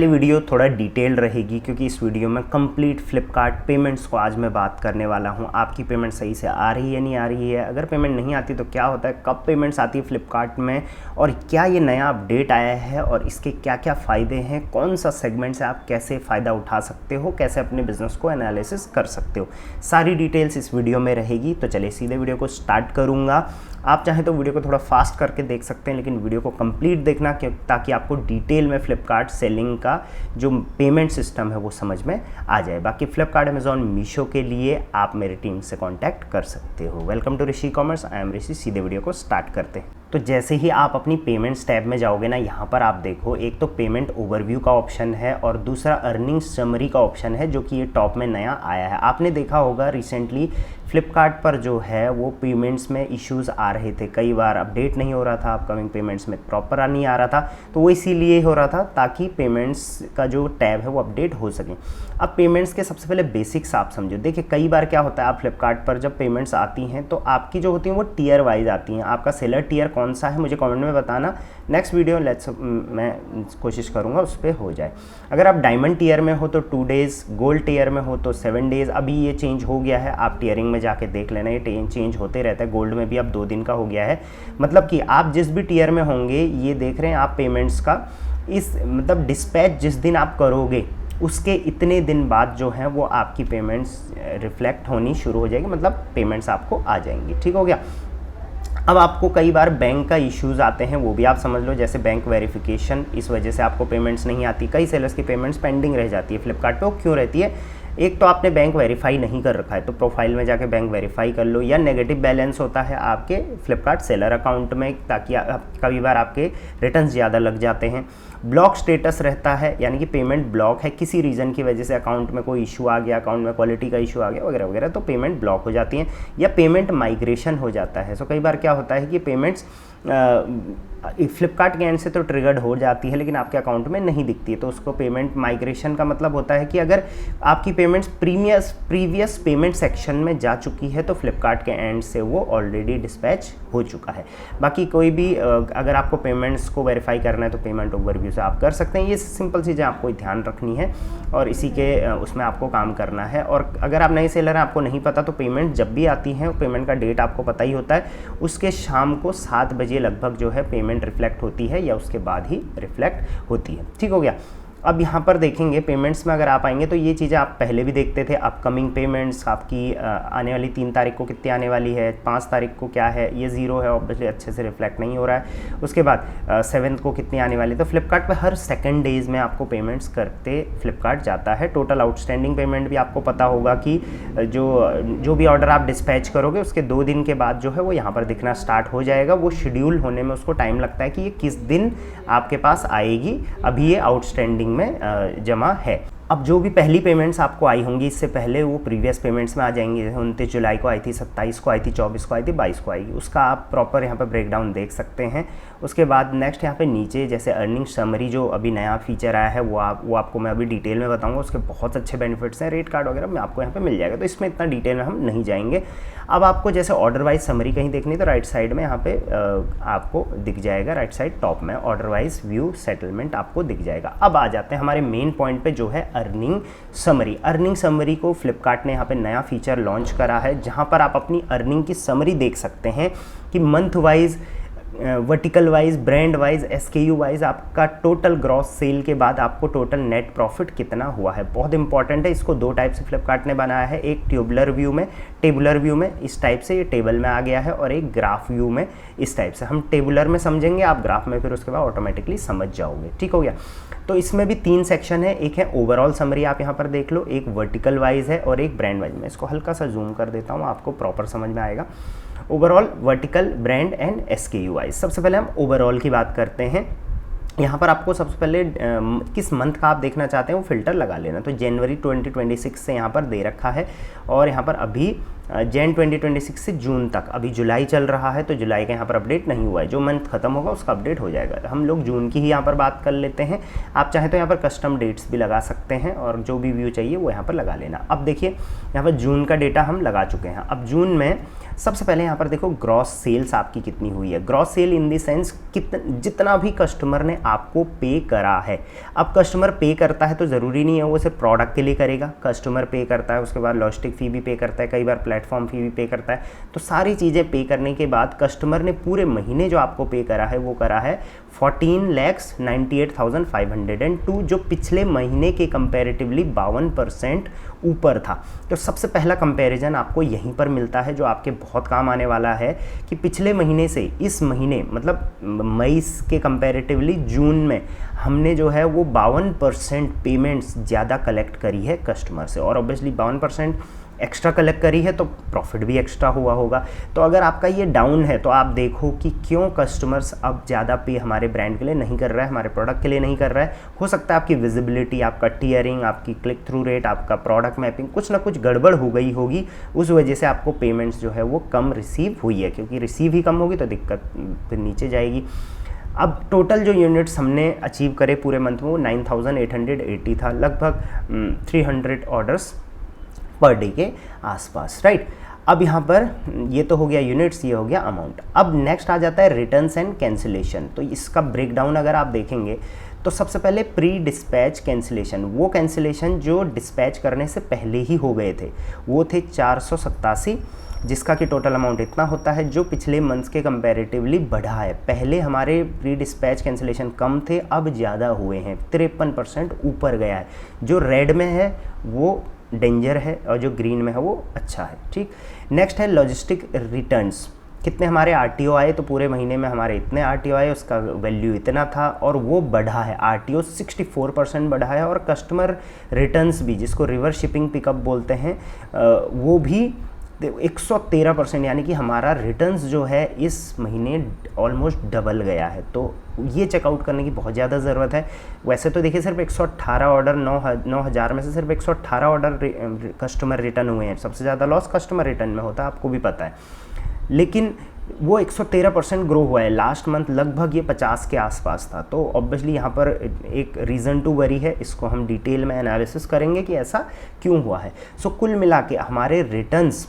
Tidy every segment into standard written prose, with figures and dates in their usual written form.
ये वीडियो थोड़ा डिटेल रहेगी क्योंकि इस वीडियो में कंप्लीट फ्लिपकार्ट पेमेंट्स को आज मैं बात करने वाला हूं। आपकी पेमेंट सही से आ रही है नहीं आ रही है, अगर पेमेंट नहीं आती तो क्या होता है, कब पेमेंट्स आती है फ्लिपकार्ट में, और क्या ये नया अपडेट आया है और इसके क्या क्या फ़ायदे हैं, कौन सा सेगमेंट से आप कैसे फ़ायदा उठा सकते हो, कैसे अपने बिजनेस को एनालिसिस कर सकते हो, सारी डिटेल्स इस वीडियो में रहेगी। तो चलिए सीधे वीडियो को स्टार्ट करूँगा। आप चाहें तो वीडियो को थोड़ा फास्ट करके देख सकते हैं, लेकिन वीडियो को कंप्लीट देखना ताकि आपको डिटेल में फ्लिपकार्ट सेलिंग का जो पेमेंट सिस्टम है वो समझ में आ जाए। बाकी फ्लिपकार्ट, अमेजॉन, मीशो के लिए आप मेरी टीम से कांटेक्ट कर सकते हो। Welcome to Rishi commerce, I am Rishi. सीधे वीडियो को स्टार्ट करते हैं। तो जैसे ही आप अपनी पेमेंट्स टैब में जाओगे ना, यहाँ पर आप देखो एक तो पेमेंट ओवरव्यू का ऑप्शन है और दूसरा अर्निंग समरी का ऑप्शन है, जो कि ये टॉप में नया आया है। आपने देखा होगा रिसेंटली फ्लिपकार्ट पर जो है वो पेमेंट्स में इश्यूज़ आ रहे थे, कई बार अपडेट नहीं हो रहा था, अपकमिंग पेमेंट्स में प्रॉपर नहीं आ रहा था, तो वो इसीलिए हो रहा था ताकि पेमेंट्स का जो टैब है वो अपडेट हो सके। अब पेमेंट्स के सबसे पहले बेसिक्स आप समझो। देखिए कई बार क्या होता है, आप फ्लिपकार्ट पर जब पेमेंट्स आती हैं तो आपकी जो होती हैं वो टीयर वाइज आती हैं। आपका सेलर टीयर कौन सा है मुझे कमेंट में बताना, नेक्स्ट वीडियो मैं कोशिश करूँगा उस पर हो जाए। अगर आप डायमंड टीयर में हो तो 2 डेज़, गोल्ड टीयर में हो तो 7 डेज़। अभी ये चेंज हो गया है, आप टीयरिंग में जाके देख लेना, ये चेंज होते रहता है। गोल्ड में भी अब 2 दिन का हो गया है। मतलब कि आप जिस भी टीयर में होंगे, ये देख रहे हैं आप पेमेंट्स का इस मतलब डिस्पैच जिस दिन आप करोगे उसके इतने दिन बाद जो है वो आपकी पेमेंट्स रिफ्लेक्ट होनी शुरू हो जाएगी, मतलब पेमेंट्स आपको आ जाएंगी। ठीक हो गया। अब आपको कई बार बैंक का इश्यूज़ आते हैं, वो भी आप समझ लो, जैसे बैंक वेरिफिकेशन, इस वजह से आपको पेमेंट्स नहीं आती। कई सेलर्स की पेमेंट्स पेंडिंग रह जाती है फ्लिपकार्ट पे। वो क्यों रहती है? एक तो आपने बैंक वेरीफाई नहीं कर रखा है, तो प्रोफाइल में जाके बैंक वेरीफाई कर लो, या नेगेटिव बैलेंस होता है आपके फ्लिपकार्ट सेलर अकाउंट में, ताकि कई बार आपके रिटर्न्स ज़्यादा लग जाते हैं। ब्लॉक स्टेटस रहता है, यानी कि पेमेंट ब्लॉक है, किसी रीज़न की वजह से अकाउंट में कोई इशू आ गया, अकाउंट में क्वालिटी का इशू आ गया वगैरह वगैरह, तो पेमेंट ब्लॉक हो जाती हैं, या पेमेंट माइग्रेशन हो जाता है। सो कई बार क्या होता है कि पेमेंट्स फ्लिपकार्ट के एंड से तो ट्रिगर्ड हो जाती है लेकिन आपके अकाउंट में नहीं दिखती है, तो उसको पेमेंट माइग्रेशन का मतलब होता है कि अगर आपकी पेमेंट्स प्रीवियस पेमेंट सेक्शन में जा चुकी है तो फ्लिपकार्ट के एंड से वो ऑलरेडी डिस्पैच हो चुका है। बाकी कोई भी अगर आपको पेमेंट्स को वेरीफाई करना है तो पेमेंट ओवरव्यू से आप कर सकते हैं। ये सिंपल चीज़ें आपको ध्यान रखनी है और इसी के उसमें आपको काम करना है। और अगर आप नए सेलर हैं, आपको नहीं पता, तो पेमेंट जब भी आती है, पेमेंट का डेट आपको पता ही होता है, उसके शाम को 7 बजे लगभग जो है पेमेंट रिफ्लेक्ट होती है या उसके बाद ही रिफ्लेक्ट होती है। ठीक हो गया। अब यहाँ पर देखेंगे पेमेंट्स में अगर आप आएंगे तो ये चीज़ें आप पहले भी देखते थे। अपकमिंग पेमेंट्स आपकी आने वाली 3 तारीख को कितनी आने वाली है, 5 तारीख को क्या है, ये 0 है, ऑब्वियसली अच्छे से रिफ्लेक्ट नहीं हो रहा है। उसके बाद 7th को कितनी आने वाली, तो फ्लिपकार्ट पे हर सेकंड डेज में आपको पेमेंट्स करते फ्लिपकार्ट जाता है। टोटल आउटस्टैंडिंग पेमेंट भी आपको पता होगा कि जो भी ऑर्डर आप डिस्पैच करोगे उसके 2 दिन के बाद जो है वो यहाँ पर दिखना स्टार्ट हो जाएगा। वो शेड्यूल होने में उसको टाइम लगता है कि ये किस दिन आपके पास आएगी। अभी ये आउटस्टैंडिंग में जमा है। अब जो भी पहली पेमेंट्स आपको आई होंगी इससे पहले वो प्रीवियस पेमेंट्स में आ जाएंगी। 29 जुलाई को आई थी, 27 को आई थी, 24 को आई थी, 22 को आएगी। उसका आप प्रॉपर यहाँ पर ब्रेकडाउन देख सकते हैं। उसके बाद नेक्स्ट यहाँ पे नीचे जैसे अर्निंग समरी जो अभी नया फीचर आया है वो आपको मैं अभी डिटेल में बताऊंगा। उसके बहुत अच्छे बेनिफिट्स हैं, रेट कार्ड वगैरह में आपको यहाँ पे मिल जाएगा, तो इसमें इतना डिटेल में हम नहीं जाएंगे। अब आपको जैसे ऑर्डर वाइज समरी कहीं देखनी तो राइट साइड में यहाँ पे आपको दिख जाएगा, राइट साइड टॉप में ऑर्डर वाइज व्यू सेटलमेंट आपको दिख जाएगा। अब आ जाते हैं हमारे मेन पॉइंट पे जो है अर्निंग समरी। अर्निंग समरी को फ्लिपकार्ट ने यहाँ पे नया फीचर लॉन्च करा है, जहाँ पर आप अपनी अर्निंग की समरी देख सकते हैं कि month wise, vertical wise, brand wise, SKU wise आपका टोटल ग्रॉस सेल के बाद आपको टोटल नेट प्रॉफिट कितना हुआ है। बहुत इंपॉर्टेंट है। इसको 2 टाइप से फ्लिपकार्ट ने बनाया है, एक टेबुलर व्यू में इस टाइप से ये टेबल में आ गया है, और एक ग्राफ व्यू में इस टाइप से। हम टेबुलर में समझेंगे, आप ग्राफ में फिर उसके बाद ऑटोमेटिकली समझ जाओगे। ठीक हो गया। तो इसमें भी 3 सेक्शन है, एक है ओवरऑल समरी, आप यहाँ पर देख लो, एक वर्टिकल वाइज है और एक ब्रांड वाइज में। इसको हल्का सा जूम कर देता हूँ, आपको प्रॉपर समझ में आएगा। Overall, vertical, brand and SKU wise. सबसे पहले हम ओवरऑल की बात करते हैं। यहाँ पर आपको सबसे पहले किस मंथ का आप देखना चाहते हैं वो फिल्टर लगा लेना। तो जनवरी 2026 से यहाँ पर दे रखा है, और यहाँ पर अभी जैन 2026 से जून तक, अभी जुलाई चल रहा है तो जुलाई का यहाँ पर अपडेट नहीं हुआ है, जो मंथ खत्म होगा उसका अपडेट हो जाएगा। हम लोग जून की ही यहाँ पर बात कर लेते हैं। आप चाहें तो यहाँ पर कस्टम डेट्स भी लगा सकते हैं और जो भी व्यू चाहिए वो यहाँ पर लगा लेना। अब देखिए यहाँ पर जून का डेटा हम लगा चुके हैं। अब जून में सबसे पहले यहाँ पर देखो ग्रॉस सेल्स आपकी कितनी हुई है। Gross cell in the sense जितना भी कस्टमर ने आपको पे करा है। अब कस्टमर पे करता है तो ज़रूरी नहीं है वो सिर्फ प्रोडक्ट के लिए करेगा, कस्टमर पे करता है उसके बाद लॉजिस्टिक फ़ी भी पे करता है, कई बार प्लेटफॉर्म फ़ी भी पे करता है। तो सारी चीज़ें पे करने के बाद कस्टमर ने पूरे महीने जो आपको पे करा है वो करा है 14,98,502, जो पिछले महीने के कंपैरेटिवली 52% ऊपर था। तो सबसे पहला कंपैरिजन आपको यहीं पर मिलता है जो आपके बहुत काम आने वाला है कि पिछले महीने से इस महीने मतलब मई के कंपैरेटिवली जून में हमने जो है वो 52% पेमेंट्स ज़्यादा कलेक्ट करी है कस्टमर से, और ऑब्वियसली 52% एक्स्ट्रा कलेक्ट करी है तो प्रॉफिट भी एक्स्ट्रा हुआ होगा। तो अगर आपका ये डाउन है तो आप देखो कि क्यों कस्टमर्स अब ज़्यादा पे हमारे ब्रांड के लिए नहीं कर रहा है, हमारे प्रोडक्ट के लिए नहीं कर रहा है। हो सकता है आपकी विजिबिलिटी, आपका टियरिंग, आपकी क्लिक थ्रू रेट, आपका प्रोडक्ट मैपिंग कुछ ना कुछ गड़बड़ हो गई होगी, उस वजह से आपको पेमेंट्स जो है वो कम रिसीव हुई है, क्योंकि रिसीव ही कम होगी तो दिक्कत फिर नीचे जाएगी। अब टोटल जो यूनिट्स हमने अचीव करे पूरे मंथ में वो 9,880 था, लगभग 300 ऑर्डर्स पर डे के आसपास, राइट। अब यहाँ पर ये तो हो गया यूनिट्स, ये हो गया अमाउंट। अब नेक्स्ट आ जाता है रिटर्न्स एंड कैंसिलेशन। तो इसका ब्रेकडाउन अगर आप देखेंगे तो सबसे पहले प्री डिस्पैच कैंसिलेशन, वो कैंसिलेशन जो डिस्पैच करने से पहले ही हो गए थे, वो थे 487, जिसका कि टोटल अमाउंट इतना होता है, जो पिछले मंथ्स के कंपैरेटिवली बढ़ा है। पहले हमारे प्री डिस्पैच कैंसिलेशन कम थे, अब ज़्यादा हुए हैं, 53% ऊपर गया है। जो रेड में है वो डेंजर है और जो ग्रीन में है वो अच्छा है, ठीक। नेक्स्ट है लॉजिस्टिक रिटर्न्स। कितने हमारे आरटीओ आए, तो पूरे महीने में हमारे इतने आरटीओ आए, उसका वैल्यू इतना था और वो बढ़ा है। आरटीओ 64% बढ़ा है और कस्टमर रिटर्न्स भी, जिसको रिवर्स शिपिंग पिकअप बोलते हैं, वो भी 113%, यानी कि हमारा रिटर्न्स जो है इस महीने ऑलमोस्ट डबल गया है। तो ये चेकआउट करने की बहुत ज़्यादा ज़रूरत है। वैसे तो देखिए सिर्फ 118 ऑर्डर 9,000 में से सिर्फ 118 ऑर्डर कस्टमर रिटर्न हुए हैं। सबसे ज़्यादा लॉस कस्टमर रिटर्न में होता है, आपको भी पता है, लेकिन वो 113% ग्रो हुआ है। लास्ट मंथ लगभग ये 50 के आसपास था। तो ऑब्वियसली यहाँ पर एक रीज़न टू वरी है, इसको हम डिटेल में एनालिसिस करेंगे कि ऐसा क्यों हुआ है। सो कुल मिला के हमारे रिटर्न्स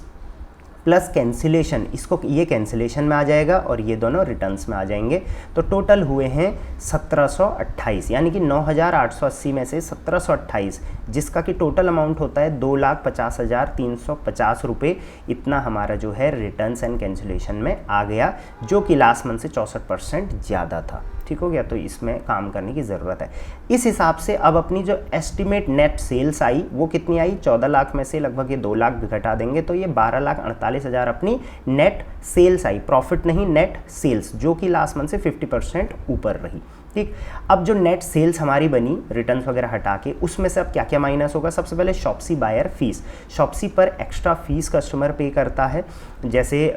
प्लस कैंसिलेशन, इसको ये कैंसिलेशन में आ जाएगा और ये दोनों रिटर्न्स में आ जाएंगे। तो टोटल हुए हैं 1728, यानी कि 9,880 में से 1728, जिसका कि टोटल अमाउंट होता है 2,50,350 रुपये। इतना हमारा जो है रिटर्न्स एंड कैंसिलेशन में आ गया, जो कि लास्ट मंथ से 64% ज़्यादा था। ठीक हो गया, तो इसमें काम करने की ज़रूरत है। इस हिसाब से अब अपनी जो एस्टिमेट नेट सेल्स आई वो कितनी आई, 14 लाख में से लगभग ये 2 लाख भी घटा देंगे तो ये 12,48,000 अपनी नेट सेल्स आई। प्रॉफिट नहीं, नेट सेल्स, जो कि लास्ट मंथ से 50% ऊपर रही। ठीक, अब जो नेट सेल्स हमारी बनी रिटर्न्स वगैरह हटा के, उसमें से अब क्या क्या माइनस होगा। सबसे पहले शॉप्सी बायर फीस। शॉप्सी पर एक्स्ट्रा फीस कस्टमर पे करता है, जैसे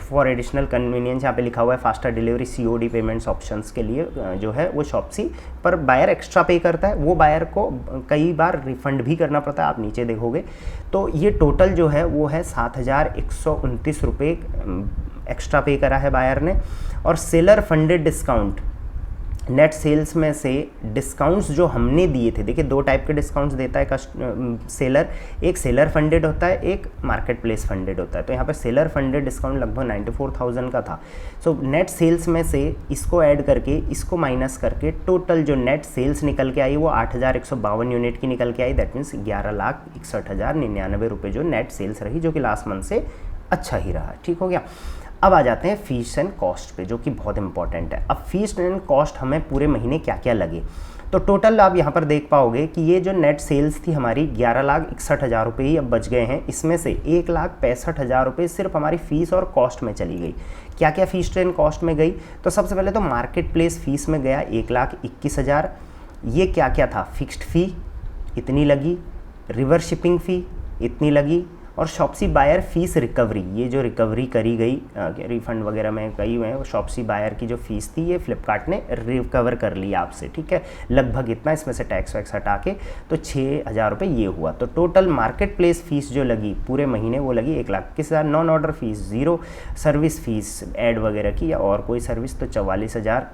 फॉर एडिशनल कन्वीनियंस यहाँ पे लिखा हुआ है faster delivery COD payments options के लिए जो है वो शॉप्सी पर बायर एक्स्ट्रा पे करता है। वो बायर को कई बार रिफंड भी करना पड़ता है, आप नीचे देखोगे। तो ये टोटल जो है वो है 7,129 रुपये एक्स्ट्रा पे करा है बायर ने। और seller funded discount, net sales में से डिस्काउंट्स जो हमने दिए थे, देखिए 2 टाइप के डिस्काउंट्स देता है सेलर, एक सेलर फंडेड होता है, एक मार्केट प्लेस फंडेड होता है। तो यहाँ पर सेलर फंडेड डिस्काउंट लगभग 94,000 का था। सो नेट सेल्स में से इसको ऐड करके, इसको माइनस करके टोटल जो नेट सेल्स निकल के आई वो 8,152 यूनिट की निकल के आई। दैट मीन्स 11,61,099 रुपये जो नेट सेल्स रही, जो कि लास्ट मंथ से अच्छा ही रहा। ठीक हो गया। अब आ जाते हैं फीस एंड कॉस्ट पे, जो कि बहुत इंपॉर्टेंट है। अब फीस एंड कॉस्ट हमें पूरे महीने क्या क्या लगे, तो टोटल आप यहाँ पर देख पाओगे कि ये जो नेट सेल्स थी हमारी 11,61,000 रुपये ही अब बच गए हैं। इसमें से 1,65,000 रुपये सिर्फ हमारी फ़ीस और कॉस्ट में चली गई। क्या क्या फीस एंड कॉस्ट में गई, तो सबसे पहले तो मार्केट प्लेस फीस में गया 1,21,000। ये क्या क्या था, फिक्स्ड फ़ी इतनी लगी, रिवर्स शिपिंग फ़ी इतनी लगी, और शॉप्सी बायर फीस रिकवरी, ये जो रिकवरी करी गई रिफंड वगैरह में गई हुए हैं, शॉप्सी बायर की जो फीस थी ये फ्लिपकार्ट ने रिकवर कर ली आपसे, ठीक है, लगभग इतना, इसमें से टैक्स वैक्स हटा के, तो 6,000 रुपये ये हुआ। तो टोटल मार्केट प्लेस फीस जो लगी पूरे महीने वो लगी 1,21,000, non order fees 0, service fees add वगैरह की या और कोई सर्विस तो 44,000,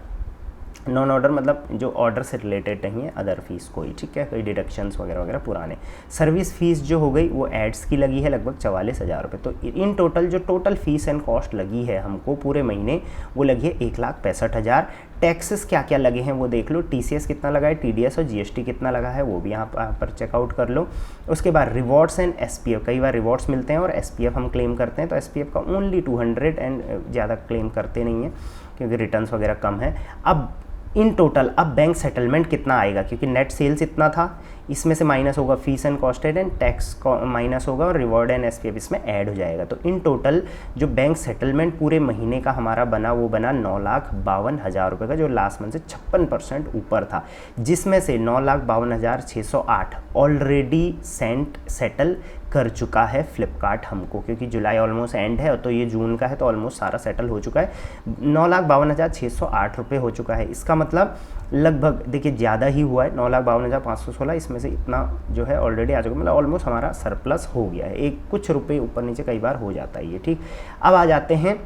नॉन ऑर्डर मतलब जो ऑर्डर से रिलेटेड नहीं है, अदर फीस कोई, ठीक है, कोई डिडक्शंस वगैरह वगैरह पुराने। सर्विस फीस जो हो गई वो एड्स की लगी है लगभग 44,000 रुपये। तो इन टोटल जो टोटल फीस एंड कॉस्ट लगी है हमको पूरे महीने वो लगी है 1,65,000। टैक्सेस क्या क्या लगे हैं वो देख लो, TCS कितना लगा है, TDS और GST कितना लगा है वो भी यहाँ पर चेकआउट कर लो। उसके बाद रिवॉर्ड्स एंड SPF, कई बार रिवॉर्ड्स मिलते हैं और SPF हम क्लेम करते हैं, तो SPF का ओनली 200 एंड ज़्यादा क्लेम करते नहीं हैं क्योंकि रिटर्न्स वगैरह कम है। अब इन टोटल अब बैंक सेटलमेंट कितना आएगा, क्योंकि नेट सेल्स इतना था, इसमें से माइनस होगा fees and costed and tax minus होगा और रिवॉर्ड एंड SPF इसमें ऐड हो जाएगा। तो इन टोटल जो बैंक सेटलमेंट पूरे महीने का हमारा बना वो बना 9,52,000 रुपये का, जो लास्ट मंथ से 56% ऊपर था, जिसमें से 9,52,608 ऑलरेडी सेटल कर चुका है फ्लिपकार्ट हमको, क्योंकि जुलाई ऑलमोस्ट एंड है तो ये जून का है तो ऑलमोस्ट सारा सेटल हो चुका है। 9,52,608 रुपये हो चुका है। इसका मतलब लगभग देखिए ज़्यादा ही हुआ है, 9,52,516, इसमें से इतना जो है ऑलरेडी आ चुका, मतलब ऑलमोस्ट हमारा सरप्लस हो गया है। एक कुछ रुपये ऊपर नीचे कई बार हो जाता है ये, ठीक। अब आ जाते हैं,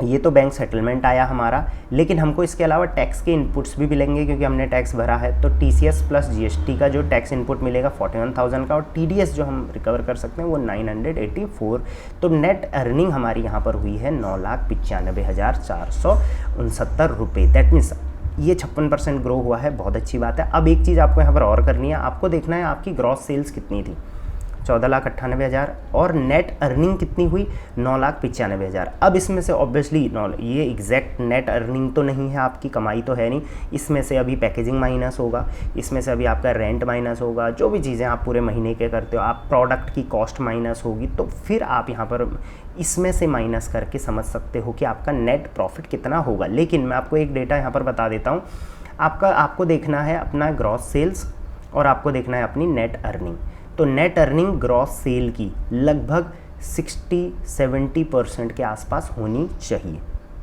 ये तो बैंक सेटलमेंट आया हमारा, लेकिन हमको इसके अलावा टैक्स के इनपुट्स भी मिलेंगे क्योंकि हमने टैक्स भरा है। तो TCS प्लस GST का जो टैक्स इनपुट मिलेगा 41,000 का, और TDS जो हम रिकवर कर सकते हैं वो 984। तो नेट अर्निंग हमारी यहाँ पर हुई है 9,95,469 रुपये। दैट मीन्स ये 56% ग्रो हुआ है, बहुत अच्छी बात है। अब एक चीज़ आपको यहाँ पर और करनी है, आपको देखना है आपकी ग्रॉस सेल्स कितनी थी, 14,98,000, और नेट अर्निंग कितनी हुई, 9,95,000। अब इसमें से ऑब्वियसली ये एग्जैक्ट नेट अर्निंग तो नहीं है, आपकी कमाई तो है नहीं, इसमें से अभी पैकेजिंग माइनस होगा, इसमें से अभी आपका रेंट माइनस होगा, जो भी चीज़ें आप पूरे महीने के करते हो, आप प्रोडक्ट की कॉस्ट माइनस होगी, तो फिर आप यहाँ पर इसमें से माइनस करके समझ सकते हो कि आपका नेट प्रॉफिट कितना होगा। लेकिन मैं आपको एक डेटा यहाँ पर बता देता हूँ, आपको देखना है अपना ग्रॉस सेल्स और आपको देखना है अपनी नेट अर्निंग। तो नेट अर्निंग ग्रॉस सेल की लगभग 60-70% के आसपास होनी चाहिए,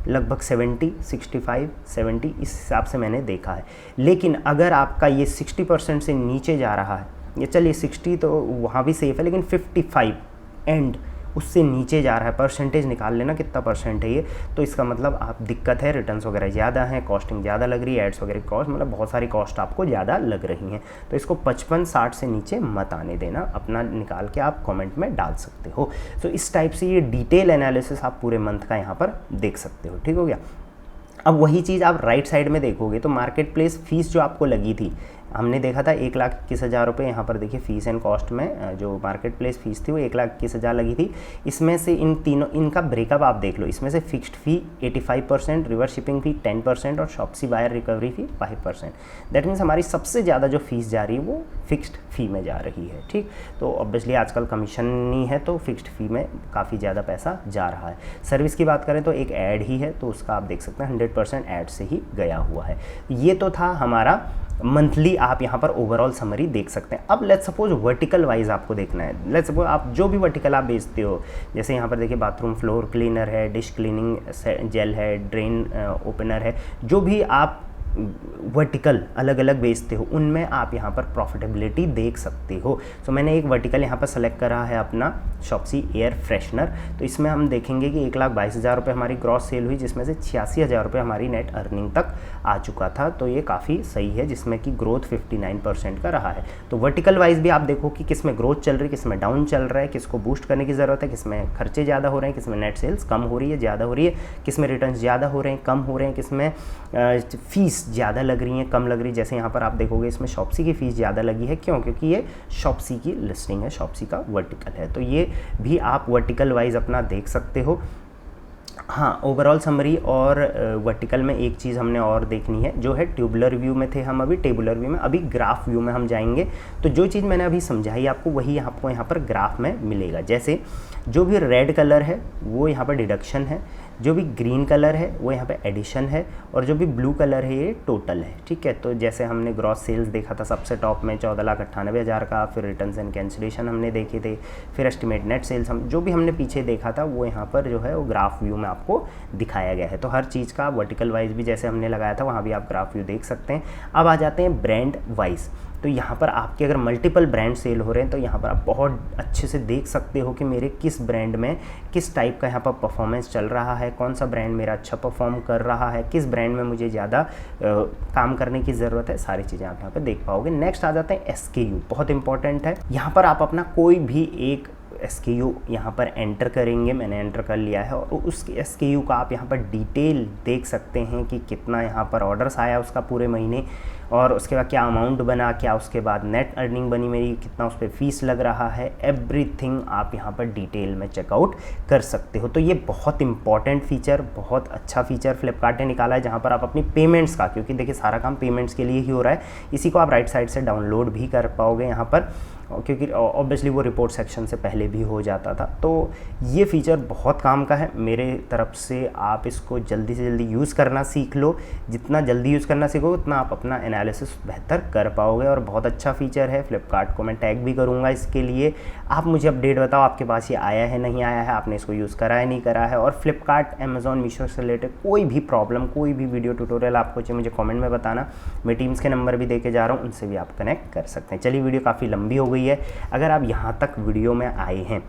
लगभग 70, 65, 70 इस हिसाब से मैंने देखा है। लेकिन अगर आपका ये 60% से नीचे जा रहा है, ये चलिए 60 तो वहाँ भी सेफ है, लेकिन 55 एंड उससे नीचे जा रहा है, परसेंटेज निकाल लेना कितना परसेंट है ये, तो इसका मतलब आप दिक्कत है, रिटर्न्स वगैरह ज़्यादा हैं, कॉस्टिंग ज़्यादा लग रही है, एड्स वगैरह की कॉस्ट, मतलब बहुत सारी कॉस्ट आपको ज़्यादा लग रही हैं। तो इसको 55-60 से नीचे मत आने देना, अपना निकाल के आप कमेंट में डाल सकते हो। तो इस टाइप से ये डिटेल एनालिसिस आप पूरे मंथ का यहाँ पर देख सकते हो, ठीक हो गया। अब वही चीज़ आप राइट साइड में देखोगे तो मार्केट प्लेस फीस जो आपको लगी थी, हमने देखा था 1,21,000 रुपये, यहाँ पर देखिए फीस एंड कॉस्ट में जो मार्केट प्लेस फीस थी वो 1,21,000 लगी थी। इसमें से इन तीनों इनका ब्रेकअप आप देख लो, इसमें से fixed fee 85%, reverse shipping fee 10% और Shopsy buyer recovery fee 5%। That means हमारी सबसे ज़्यादा जो फीस जा रही है वो फिक्स्ड फ़ी में जा रही है, ठीक। तो ऑब्वियसली आजकल कमीशन नहीं है तो फिक्स्ड फ़ी में काफ़ी ज़्यादा पैसा जा रहा है। सर्विस की बात करें तो एक ऐड ही है, तो उसका आप देख सकते हैं 100% ऐड से ही गया हुआ है। ये तो था हमारा मंथली, आप यहाँ पर ओवरऑल समरी देख सकते हैं। अब लेट्स सपोज वर्टिकल वाइज आपको देखना है, लेट्स सपोज आप जो भी वर्टिकल आप बेचते हो, जैसे यहाँ पर देखिए बाथरूम फ्लोर क्लीनर है, डिश क्लीनिंग जेल है, ड्रेन ओपनर है, जो भी आप वर्टिकल अलग अलग बेचते हो उनमें आप यहाँ पर प्रॉफिटेबिलिटी देख सकते हो। सो मैंने एक वर्टिकल यहाँ पर सेलेक्ट करा है अपना शॉप्सी एयर फ्रेशनर। तो इसमें हम देखेंगे कि 1,22,000 रुपये हमारी ग्रॉस सेल हुई, जिसमें से 86,000 रुपये हमारी नेट अर्निंग तक आ चुका था। तो ये काफ़ी सही है, जिसमें कि ग्रोथ 59% का रहा है। तो वर्टिकल वाइज भी आप देखो कि किस में ग्रोथ चल रही है, किस में डाउन चल रहा है, किसको बूस्ट करने की ज़रूरत है, किस में खर्चे ज़्यादा हो रहे हैं, किस में नेट सेल्स कम हो रही है ज़्यादा हो रही है, किस में रिटर्न ज़्यादा हो रहे हैं कम हो रहे हैं, किस में फीस ज़्यादा लग रही है कम लग रही है। जैसे यहाँ पर आप देखोगे इसमें शॉप्सी की फ़ीस ज़्यादा लगी है, क्यों? क्योंकि ये शॉप्सी की लिस्टिंग है, शॉप्सी का वर्टिकल है। तो ये भी आप वर्टिकल वाइज अपना देख सकते हो। हाँ, ओवरऑल समरी और वर्टिकल में एक चीज़ हमने और देखनी है, जो है ट्यूबुलर व्यू में थे हम, अभी टेबुलर व्यू में, अभी ग्राफ व्यू में हम जाएंगे। तो जो चीज़ मैंने अभी समझाई आपको वही आपको यहाँ पर ग्राफ में मिलेगा। जैसे जो भी रेड कलर है वो यहाँ पर डिडक्शन है, जो भी ग्रीन कलर है वो यहाँ पे एडिशन है, और जो भी ब्लू कलर है ये टोटल है। ठीक है, तो जैसे हमने ग्रॉस सेल्स देखा था सबसे टॉप में 14,98,000 का, फिर रिटर्न्स एंड कैंसिलेशन हमने देखे थे, फिर एस्टिमेट नेट सेल्स, हम जो भी हमने पीछे देखा था वो यहाँ पर जो है वो ग्राफ व्यू में आपको दिखाया गया है। तो हर चीज़ का वर्टिकल वाइज भी जैसे हमने लगाया था वहाँ भी आप ग्राफ व्यू देख सकते हैं। अब आ जाते हैं ब्रांड वाइज। तो यहाँ पर आपके अगर मल्टीपल ब्रांड सेल हो रहे हैं तो यहाँ पर आप बहुत अच्छे से देख सकते हो कि मेरे किस ब्रांड में किस टाइप का यहाँ पर परफॉर्मेंस चल रहा है, कौन सा ब्रांड मेरा अच्छा परफॉर्म कर रहा है, किस ब्रांड में मुझे ज़्यादा काम करने की ज़रूरत है, सारी चीज़ें आप यहाँ पर देख पाओगे। नेक्स्ट आ जाते हैं SKU, बहुत इंपॉर्टेंट है। यहाँ पर आप अपना कोई भी एक SKU यहाँ पर एंटर करेंगे, मैंने एंटर कर लिया है, और उस SKU का आप यहाँ पर डिटेल देख सकते हैं कि कितना यहाँ पर ऑर्डर्स आया उसका पूरे महीने, और उसके बाद क्या अमाउंट बना, क्या उसके बाद नेट अर्निंग बनी मेरी, कितना उस पर फीस लग रहा है, एवरीथिंग आप यहाँ पर डिटेल में चेकआउट कर सकते हो। तो ये बहुत इंपॉर्टेंट फीचर, बहुत अच्छा फीचर फ्लिपकार्ट ने निकाला है, जहाँ पर आप अपनी पेमेंट्स का, क्योंकि देखिए सारा काम पेमेंट्स के लिए ही हो रहा है, इसी को आप राइट साइड से डाउनलोड भी कर पाओगे यहाँ पर, क्योंकि ऑब्वियसली वो रिपोर्ट सेक्शन से पहले भी हो जाता था। तो ये फीचर बहुत काम का है मेरे तरफ से, आप इसको जल्दी से जल्दी यूज़ करना सीख लो। जितना जल्दी यूज़ करना सीखो उतना आप अपना एनालिसिस बेहतर कर पाओगे, और बहुत अच्छा फीचर है। फ्लिपकार्ट को मैं टैग भी करूँगा इसके लिए। आप मुझे अपडेट बताओ आपके पास ये आया है नहीं आया है, आपने इसको यूज़ करा है नहीं करा है, और फ्लिपकार्ट अमेज़ॉन मीशो से रिलेटेड कोई भी प्रॉब्लम, कोई भी वीडियो ट्यूटोरियल आपको चाहिए मुझे कमेंट में बताना। मैं टीम्स के नंबर भी देके जा रहा हूँ, उनसे भी आप कनेक्ट कर सकते हैं। चलिए, वीडियो काफ़ी लंबी हो गई है। अगर आप यहाँ तक वीडियो में आए हैं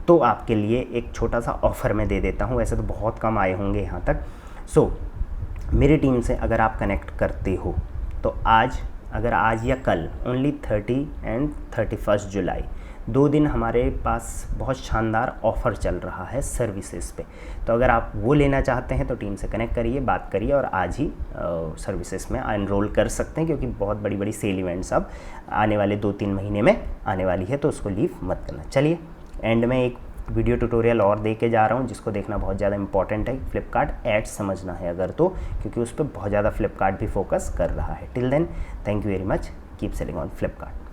तो आपके लिए एक छोटा सा ऑफ़र मैं दे देता हूँ, वैसे तो बहुत कम आए होंगे यहाँ तक। मेरी टीम से अगर आप कनेक्ट करते हो तो आज या कल, ओनली 30 एंड 31 जुलाई, 2 दिन हमारे पास बहुत शानदार ऑफ़र चल रहा है सर्विसेज पे। तो अगर आप वो लेना चाहते हैं तो टीम से कनेक्ट करिए, बात करिए, और आज ही सर्विसेज में एनरोल कर सकते हैं, क्योंकि बहुत बड़ी बड़ी सेल इवेंट्स अब आने वाले 2-3 महीने में आने वाली है, तो उसको लीव मत करना। चलिए, एंड में एक वीडियो ट्यूटोरियल और दे के जा रहा हूँ, जिसको देखना बहुत ज़्यादा इंपॉर्टेंट है। फ्लिपकार्ट एड्स समझना है अगर तो, क्योंकि उस पर बहुत ज़्यादा फ्लिपकार्ट भी फोकस कर रहा है। Till then, thank you very much, keep selling on Flipkart.